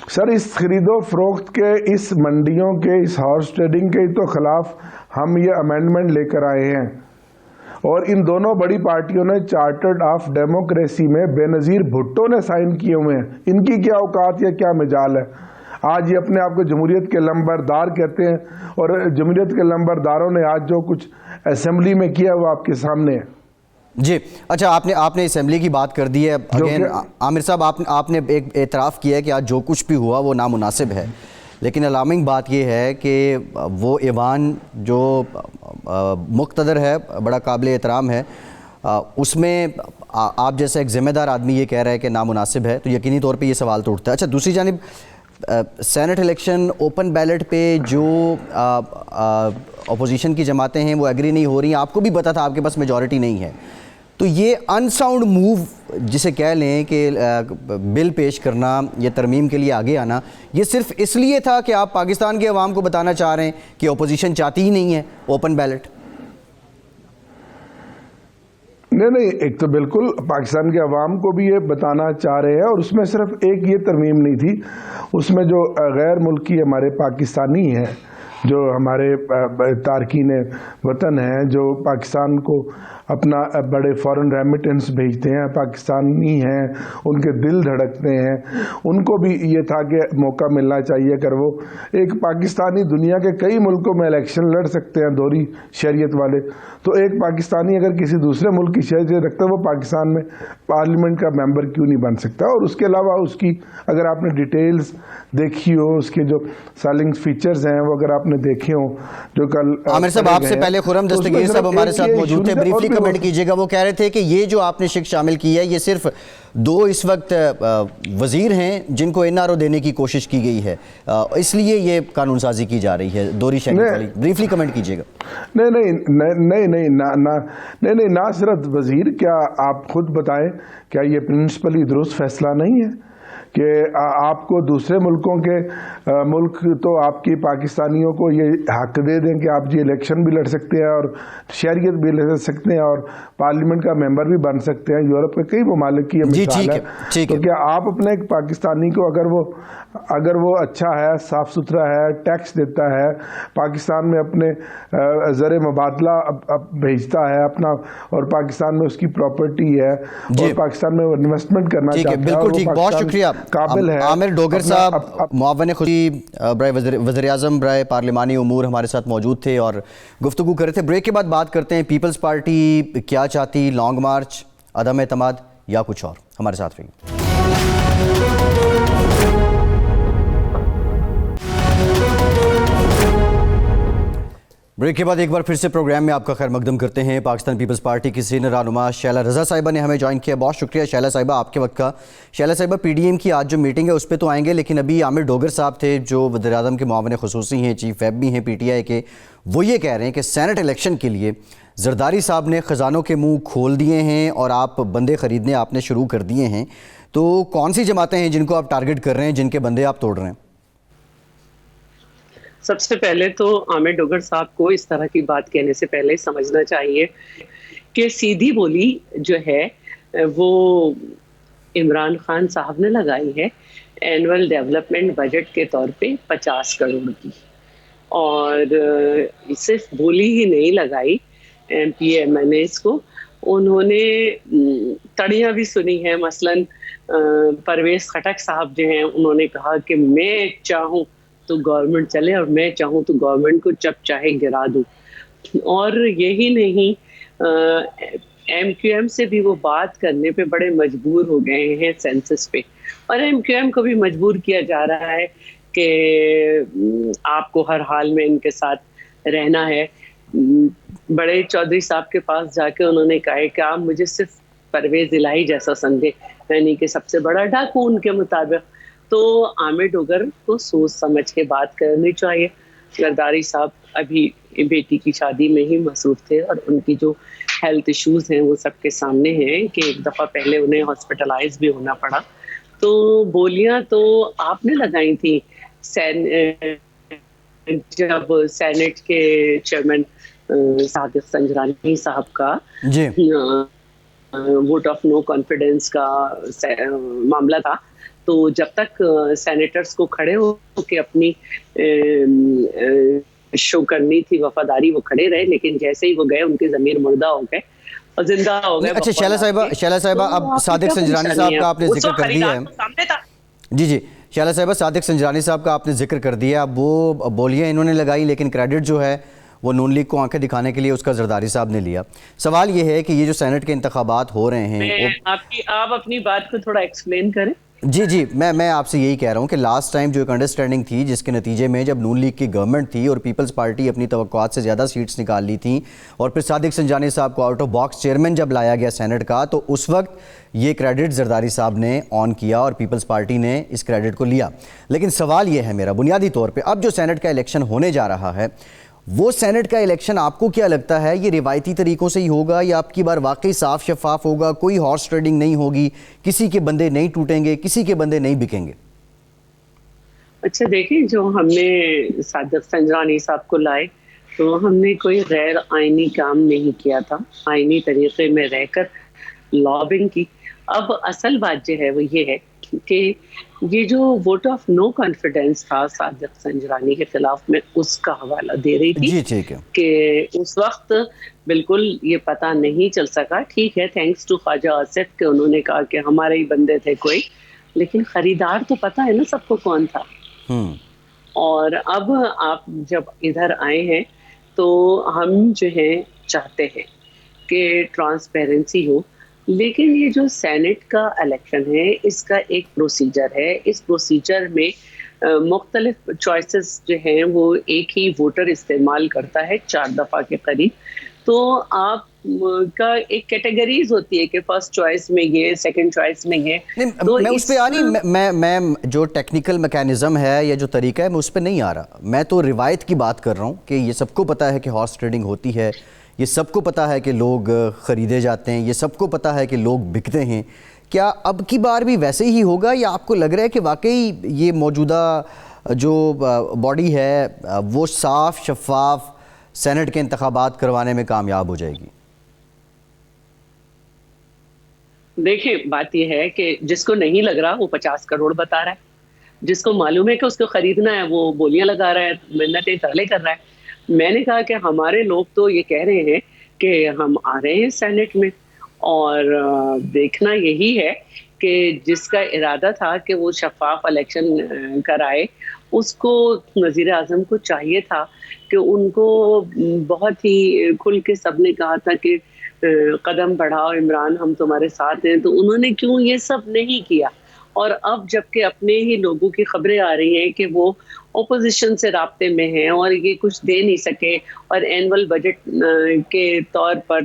سر اس خرید و فروخت کے، اس منڈیوں کے، اس ہارس ٹریڈنگ کے تو خلاف ہم یہ امینڈمنٹ لے کر آئے ہیں، اور ان دونوں بڑی پارٹیوں نے چارٹرڈ آف ڈیموکریسی میں بے نظیر بھٹو نے سائن کیے ہوئے ہیں۔ ان کی کیا اوقات یا کیا مجال ہے؟ آج یہ اپنے آپ کو جمہوریت کے لمبردار کہتے ہیں، اور جمہوریت کے لمبرداروں نے آج جو کچھ اسمبلی میں کیا وہ آپ کے سامنے ہے. جی اچھا، آپ نے اسمبلی کی بات کر دی ہے. اگین عامر صاحب آپ نے ایک اعتراف کیا ہے کہ آج جو کچھ بھی ہوا وہ نامناسب ہے، لیکن الارمنگ بات یہ ہے کہ وہ ایوان جو مقتدر ہے، بڑا قابل احترام ہے، اس میں آپ جیسا ایک ذمہ دار آدمی یہ کہہ رہا ہے کہ نامناسب ہے، تو یقینی طور پہ یہ سوال تو اٹھتا ہے. اچھا، دوسری جانب سینٹ الیکشن اوپن بیلٹ پہ جو اپوزیشن کی جماعتیں ہیں وہ ایگری نہیں ہو رہی ہیں، آپ کو بھی پتا تھا آپ کے پاس میجورٹی نہیں ہے، تو یہ ان ساؤنڈ موو جسے کہہ لیں کہ بل پیش کرنا یا ترمیم کے لیے آگے آنا، یہ صرف اس لیے تھا کہ آپ پاکستان کے عوام کو بتانا چاہ رہے ہیں کہ اپوزیشن چاہتی ہی نہیں ہے اوپن بیلٹ؟ نہیں، ایک تو بالکل پاکستان کے عوام کو بھی یہ بتانا چاہ رہے ہیں، اور اس میں صرف ایک یہ ترمیم نہیں تھی، اس میں جو غیر ملکی ہمارے پاکستانی ہیں، جو ہمارے تارکین وطن ہیں، جو پاکستان کو اپنا بڑے فارن ریمیٹنس بھیجتے ہیں، پاکستانی ہیں، ان کے دل دھڑکتے ہیں، ان کو بھی یہ تھا کہ موقع ملنا چاہیے. اگر وہ ایک پاکستانی دنیا کے کئی ملکوں میں الیکشن لڑ سکتے ہیں دوہری شہریت والے، تو ایک پاکستانی اگر کسی دوسرے ملک کی شہریت رکھتا ہے وہ پاکستان میں پارلیمنٹ کا ممبر کیوں نہیں بن سکتا؟ اور اس کے علاوہ اس کی اگر آپ نے ڈیٹیلز دیکھی ہو، اس کے جو سیلنگ فیچرز ہیں وہ اگر آپ نے دیکھے ہوں جو کل عامر صاحب آپ سے پہلے خرم دستگیر صاحب ہمارے ساتھ موجود تھے، بریفلی کمنٹ کیجئے گا. وہ کہہ رہے تھے کہ یہ جو آپ نے شک شامل کی ہے یہ صرف دو اس وقت وزیر ہیں جن کو این آر او دینے کی کوشش کی گئی ہے، اس لیے یہ قانون سازی کی جا رہی ہے دوہری شہریت والی. بریفلی کمنٹ کیجئے گا. نہیں، نہ صرف وزیر، کیا آپ خود بتائیں کیا یہ پرنسپلی درست فیصلہ نہیں ہے کہ آپ کو دوسرے ملکوں کے ملک تو آپ کی پاکستانیوں کو یہ حق دے دیں کہ آپ جی الیکشن بھی لڑ سکتے ہیں اور شہریت بھی لے سکتے ہیں اور پارلیمنٹ کا ممبر بھی بن سکتے ہیں؟ یورپ کے کئی ممالک کی یہ مثال ہے. تو کیا آپ اپنے ایک پاکستانی کو اگر وہ اچھا ہے، صاف ستھرا ہے، ٹیکس دیتا ہے، پاکستان میں اپنے زر مبادلہ بھیجتا ہے اپنا، اور پاکستان میں اس کی پراپرٹی ہے اور پاکستان میں وہ انویسٹمنٹ کرنا چاہتا ہے، بالکل ٹھیک، بہت شکریہ قابل ہے. عامر ڈوگر صاحب معاون خصوصی برائے وزیر اعظم برائے پارلیمانی امور ہمارے ساتھ موجود تھے اور گفتگو کر رہے تھے. بریک کے بعد بات کرتے ہیں پیپلز پارٹی کیا چاہتی، لانگ مارچ، عدم اعتماد یا کچھ اور. ہمارے ساتھ رہیے. بریک کے بعد ایک بار پھر سے پروگرام میں آپ کا خیر مقدم کرتے ہیں. پاکستان پیپلز پارٹی کی سینئر رہنما شیلا رضا صاحبہ نے ہمیں جوائن کیا. بہت شکریہ شیلا صاحبہ آپ کے وقت کا. شیلا صاحبہ پی ڈی ایم کی آج جو میٹنگ ہے اس پہ تو آئیں گے، لیکن ابھی عامر ڈوگر صاحب تھے جو وزیر اعظم کے معاون خصوصی ہیں، چیف ویب بھی ہیں پی ٹی آئی کے، وہ یہ کہہ رہے ہیں کہ سینٹ الیکشن کے لیے زرداری صاحب نے خزانوں کے منہ کھول دیے ہیں اور آپ بندے خریدنے آپ نے شروع کر دیے ہیں. تو کون سی جماعتیں ہیں جن کو آپ ٹارگٹ کر رہے ہیں، جن کے بندے آپ توڑ رہے ہیں؟ سب سے پہلے تو عامر ڈوگر صاحب کو اس طرح کی بات کہنے سے پہلے سمجھنا چاہیے کہ سیدھی بولی جو ہے وہ عمران خان صاحب نے لگائی ہے اینول ڈیولپمنٹ بجٹ کے طور پہ 50 کروڑ کی، اور صرف بولی ہی نہیں لگائی MP MNAs کو، انہوں نے تڑیاں بھی سنی ہیں. مثلاً پرویز خٹک صاحب جو ہیں انہوں نے کہا کہ میں چاہوں تو گورنمنٹ چلے اور میں چاہوں تو گورنمنٹ کو جب چاہے گرا دوں. اور یہی نہیں، ایم کیو ایم سے بھی وہ بات کرنے پہ بڑے مجبور ہو گئے ہیں سینسس پہ، اور ایم کیو ایم کو بھی مجبور کیا جا رہا ہے کہ آپ کو ہر حال میں ان کے ساتھ رہنا ہے. بڑے چودھری صاحب کے پاس جا کے انہوں نے کہا کہ آپ مجھے صرف پرویز الہی جیسا سمجھے، یعنی کہ سب سے بڑا ڈاکو ان کے مطابق. تو عامر ڈوگر کو سوچ سمجھ کے بات کرنی چاہیے. زرداری صاحب ابھی بیٹی کی شادی میں ہی مصروف تھے اور ان کی جو ہیلتھ ایشوز ہیں وہ سب کے سامنے ہیں کہ ایک دفعہ پہلے انہیں ہاسپٹلائز بھی ہونا پڑا. تو بولیاں تو آپ نے لگائی تھی جب سینٹ کے چیئرمین صادق سنجرانی صاحب کا ووٹ آف نو کانفیڈنس کا معاملہ تھا. تو جب تک سینیٹرز کو کھڑے ہو کے اپنی شو کرنی تھی وفاداری وہ کھڑے رہے، لیکن جیسے ہی وہ گئے ان کے ضمیر مردہ ہو گئے اور زندہ ہو گئے. اچھا شیلا صاحبہ اب صادق سنجرانی صاحب کا آپ نے ذکر کر دیا ہے. جی شعلہ صاحبہ، صادق سنجرانی صاحب کا آپ نے ذکر کر دیا، وہ بولیاں انہوں نے لگائی لیکن کریڈٹ جو ہے وہ نون لیگ کو آنکھیں دکھانے کے لیے اس کا زرداری صاحب نے لیا۔ سوال یہ ہے کہ یہ جو سینٹ کے انتخابات ہو رہے ہیں، آپ اپنی بات کو تھوڑا ایکسپلین کریں۔ جی میں آپ سے یہی کہہ رہا ہوں کہ لاسٹ ٹائم جو ایک انڈرسٹینڈنگ تھی جس کے نتیجے میں جب نون لیگ کی گورنمنٹ تھی اور پیپلز پارٹی اپنی توقعات سے زیادہ سیٹس نکال لی تھیں، اور پھر صادق سنجرانی صاحب کو آؤٹ آف باکس چیئرمین جب لایا گیا سینٹ کا، تو اس وقت یہ کریڈٹ زرداری صاحب نے آن کیا اور پیپلز پارٹی نے اس کریڈٹ کو لیا۔ لیکن سوال یہ ہے میرا بنیادی طور پہ، اب جو سینٹ کا الیکشن ہونے جا رہا ہے، وہ سینٹ کا الیکشن آپ کو کیا لگتا ہے یہ روایتی طریقوں سے ہی ہوگا یا آپ کی بار واقعی صاف شفاف ہوگا؟ کوئی ہارس ٹریڈنگ نہیں ہوگی، کسی کے بندے نہیں ٹوٹیں گے، کسی کے بندے نہیں بکیں گے؟ اچھا دیکھیں، جو ہم نے صادق سنجرانی صاحب کو لائے تو ہم نے کوئی غیر آئینی کام نہیں کیا تھا، آئینی طریقے میں رہ کر لابنگ کی۔ اب اصل بات جو ہے وہ یہ ہے کہ یہ جو ووٹ آف نو کانفیڈنس تھا صادق سنجرانی کے خلاف، میں اس کا حوالہ دے رہی تھی۔ جی ٹھیک ہے کہ اس وقت بالکل یہ پتہ نہیں چل سکا، ٹھیک ہے تھینکس ٹو خواجہ آصف کہ انہوں نے کہا کہ ہمارے ہی بندے تھے کوئی، لیکن خریدار تو پتہ ہے نا سب کو کون تھا۔ اور اب آپ جب ادھر آئے ہیں تو ہم جو ہے چاہتے ہیں کہ ٹرانسپیرنسی ہو، لیکن یہ جو سینٹ کا الیکشن ہے اس کا ایک پروسیجر ہے، اس پروسیجر میں مختلف چوائسز جو ہیں وہ ایک ہی ووٹر استعمال کرتا ہے 4 دفعہ کے قریب، تو آپ کا ایک کیٹیگریز ہوتی ہے کہ فرسٹ چوائس میں یہ، سیکنڈ چوائس میں یہ۔ میں اس پہ میں جو ٹیکنیکل میکینزم ہے یا جو طریقہ ہے میں اس پہ نہیں آ رہا، میں تو روایت کی بات کر رہا ہوں کہ یہ سب کو پتہ ہے کہ ہارس ٹریڈنگ ہوتی ہے، یہ سب کو پتہ ہے کہ لوگ خریدے جاتے ہیں، یہ سب کو پتہ ہے کہ لوگ بکتے ہیں۔ کیا اب کی بار بھی ویسے ہی ہوگا یا آپ کو لگ رہا ہے کہ واقعی یہ موجودہ جو باڈی ہے وہ صاف شفاف سینٹ کے انتخابات کروانے میں کامیاب ہو جائے گی؟ دیکھیں بات یہ ہے کہ جس کو نہیں لگ رہا وہ 50 کروڑ بتا رہا ہے، جس کو معلوم ہے کہ اس کو خریدنا ہے وہ بولیاں لگا رہا ہے، منتیں ترلے کر رہا ہے۔ میں نے کہا کہ ہمارے لوگ تو یہ کہہ رہے ہیں کہ ہم آ رہے ہیں سینٹ میں، اور دیکھنا یہی ہے کہ جس کا ارادہ تھا کہ وہ شفاف الیکشن کرائے، اس کو وزیر اعظم کو چاہیے تھا کہ ان کو بہت ہی کھل کے سب نے کہا تھا کہ قدم بڑھاؤ عمران، ہم تمہارے ساتھ ہیں، تو انہوں نے کیوں یہ سب نہیں کیا؟ اور اب جب کہ اپنے ہی لوگوں کی خبریں آ رہی ہیں کہ وہ اپوزیشن سے رابطے میں ہیں اور یہ کچھ دے نہیں سکے، اور اینول بجٹ کے طور پر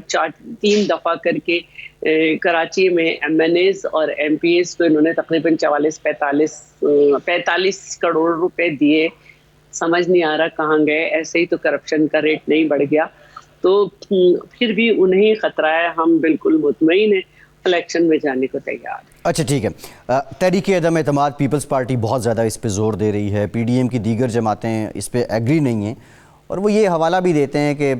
3 دفعہ کر کے کراچی میں ایم این ایز اور ایم پی ایز کو انہوں نے تقریباً 45 کروڑ روپے دیے، سمجھ نہیں آ رہا کہاں گئے۔ ایسے ہی تو کرپشن کا ریٹ نہیں بڑھ گیا، تو پھر بھی انہیں خطرہ ہے، ہم بالکل مطمئن ہیں، الیکشن میں جانے کو تیار ہیں۔ اچھا ٹھیک ہے، تحریک عدم اعتماد پیپلز پارٹی بہت زیادہ اس پہ زور دے رہی ہے، پی ڈی ایم کی دیگر جماعتیں اس پہ ایگری نہیں ہیں، اور وہ یہ حوالہ بھی دیتے ہیں کہ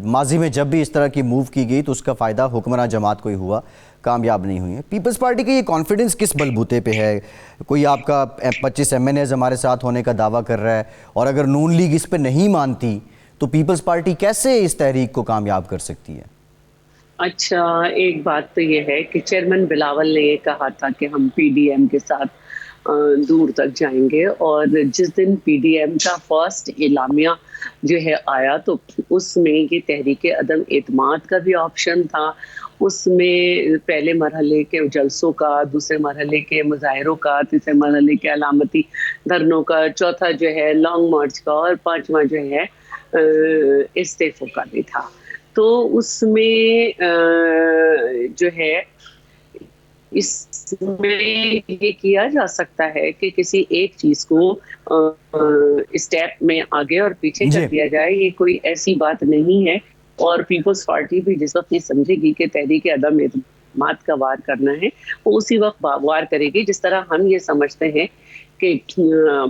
ماضی میں جب بھی اس طرح کی موو کی گئی تو اس کا فائدہ حکمراں جماعت کو ہی ہوا، کامیاب نہیں ہوئی ہے۔ پیپلز پارٹی کا یہ کانفیڈنس کس بلبوتے پہ ہے؟ کوئی آپ کا 25 ایم این ایز ہمارے ساتھ ہونے کا دعویٰ کر رہا ہے، اور اگر نون لیگ اس پہ نہیں مانتی تو پیپلز پارٹی کیسے اس تحریک کو کامیاب کر سکتی ہے؟ اچھا، ایک بات تو یہ ہے کہ چیئرمین بلاول نے یہ کہا تھا کہ ہم پی ڈی ایم کے ساتھ دور تک جائیں گے، اور جس دن پی ڈی ایم کا فرسٹ اعلامیہ جو ہے آیا تو اس میں یہ تحریک عدم اعتماد کا بھی آپشن تھا، اس میں پہلے مرحلے کے جلسوں کا، دوسرے مرحلے کے مظاہروں کا، تیسرے مرحلے کے علامتی دھرنوں کا، چوتھا جو ہے لانگ مارچ کا، اور 5واں جو ہے استعفوں کا بھی تھا۔ تو اس میں جو ہے اس میں یہ کیا جا سکتا ہے کہ کسی ایک چیز کو اسٹیپ میں آگے اور پیچھے کر دیا جائے، یہ کوئی ایسی بات نہیں ہے، اور پیپلز پارٹی بھی جس وقت یہ سمجھے گی کہ تحریک عدم اعتماد کا وار کرنا ہے وہ اسی وقت وار کرے گی، جس طرح ہم یہ سمجھتے ہیں کہ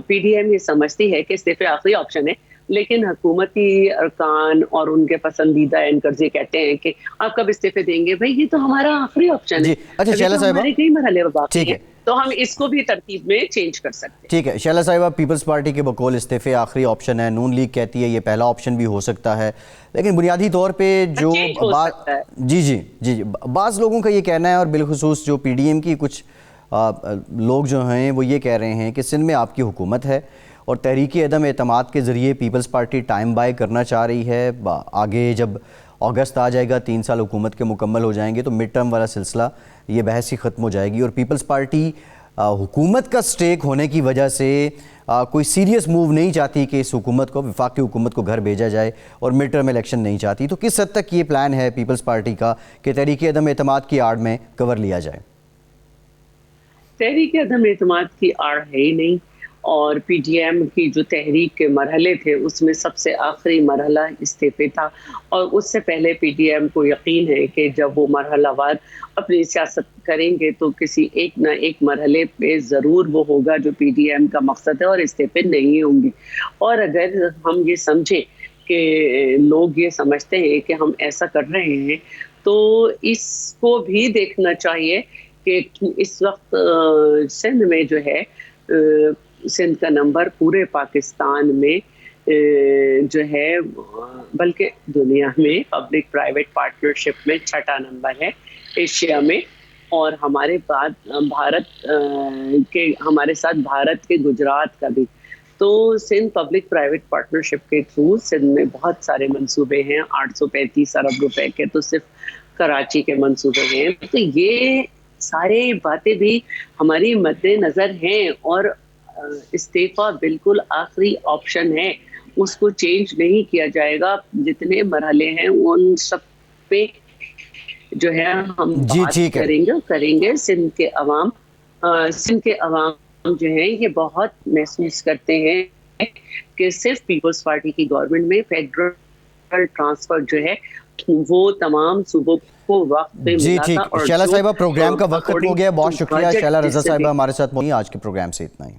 پی ڈی ایم یہ سمجھتی ہے کہ استعفے آخری آپشن ہے، لیکن حکومتی ارکان اور ان کے پسندیدہ اینکرز یہ کہتے ہیں کہ آپ کب استعفے دیں گے؟ بھائی یہ تو ہمارا آخری آپشن ہے، اچھا شعلہ صاحبہ، ہمارے کئی مرحلے باقی ہیں، تو ہم اس کو بھی ترتیب میں چینج کر سکتے ہیں۔ ٹھیک ہے شعلہ صاحبہ، پیپلز پارٹی کے بقول استعفے آخری آپشن ہے، نون لیگ کہتی ہے یہ پہلا آپشن بھی ہو سکتا ہے، لیکن بنیادی طور پہ جو جی بعض لوگوں کا یہ کہنا ہے، اور بالخصوص جو پی ڈی ایم کی کچھ لوگ جو ہیں وہ یہ کہہ رہے ہیں کہ سندھ میں آپ کی حکومت ہے اور تحریک عدم اعتماد کے ذریعے پیپلز پارٹی ٹائم بائی کرنا چاہ رہی ہے. آگے جب اگست آ جائے گا، 3 سال حکومت کے مکمل ہو جائیں گے تو مڈ ٹرم والا سلسلہ یہ بحث ہی ختم ہو جائے گی، اور پیپلز پارٹی حکومت کا سٹیک ہونے کی وجہ سے کوئی سیریس موو نہیں چاہتی کہ اس حکومت کو، وفاقی حکومت کو گھر بھیجا جائے، اور مڈ ٹرم الیکشن نہیں چاہتی. تو کس حد تک یہ پلان ہے پیپلز پارٹی کا کہ تحریک عدم اعتماد کی آڑ میں کور لیا جائے؟ تحریک عدم اعتماد کی آڑ ہے ہی نہیں، اور پی ڈی ایم کی جو تحریک کے مرحلے تھے اس میں سب سے آخری مرحلہ استعفے تھا، اور اس سے پہلے پی ڈی ایم کو یقین ہے کہ جب وہ مرحلہ وار اپنی سیاست کریں گے تو کسی ایک نہ ایک مرحلے پہ ضرور وہ ہوگا جو پی ڈی ایم کا مقصد ہے، اور استعفے نہیں ہوں گے. اور اگر ہم یہ سمجھیں کہ لوگ یہ سمجھتے ہیں کہ ہم ایسا کر رہے ہیں تو اس کو بھی دیکھنا چاہیے کہ اس وقت سندھ میں جو ہے سندھ کا نمبر پورے پاکستان میں جو ہے بلکہ دنیا میں پبلک پرائیویٹ پارٹنرشپ میں 6واں نمبر ہے ایشیا میں، اور ہمارے ہمارے ساتھ بھارت کے گجرات کا بھی. تو سندھ پبلک پرائیویٹ پارٹنرشپ کے تھرو سندھ میں بہت سارے منصوبے ہیں، 835 ارب روپے کے تو صرف کراچی کے منصوبے ہیں. تو یہ سارے باتیں بھی ہماری مد نظر ہیں، اور استعفیٰ بالکل آخری آپشن ہے، اس کو چینج نہیں کیا جائے گا. جتنے مرحلے ہیں ان سب پہ جو ہے ہم بات کریں گے. سندھ کے عوام جو ہیں یہ بہت محسوس کرتے ہیں کہ صرف پیپلز پارٹی کی گورنمنٹ میں فیڈرل ٹرانسفر جو ہے وہ تمام صوبوں کو وقت پہ ملا تھا. شیلا صاحبہ، پروگرام کا وقت ختم ہو گیا. بہت شکریہ شیلا رضا صاحبہ ہمارے ساتھ موجود. آج کے پروگرام سے اتنا ہی.